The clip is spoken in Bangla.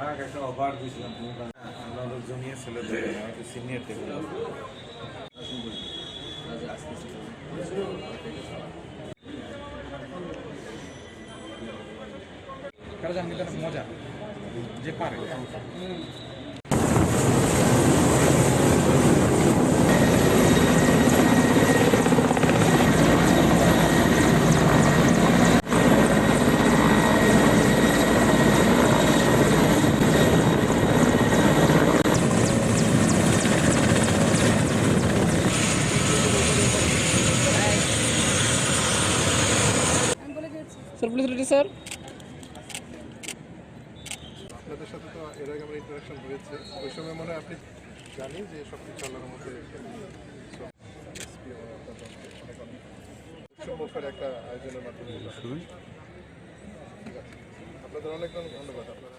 একটা অফার দিয়েছিলাম জমিয়ে ছেলেদের একটু সিনিয়র টেবিল কারো জানি মজা যে পারে স্যার প্লিজ রেডি স্যার। আপনাদের সাথে তো এর আগে আমার ইন্টারাকশন হয়েছে, ওই সময় মনে হয় আপনি জানি যে সব কিছু আল্লাহর মধ্যে সম্মুখের একটা আয়োজনের মাধ্যমে ঠিক আছে। আপনাদের অনেক অনেক ধন্যবাদ। আপনারা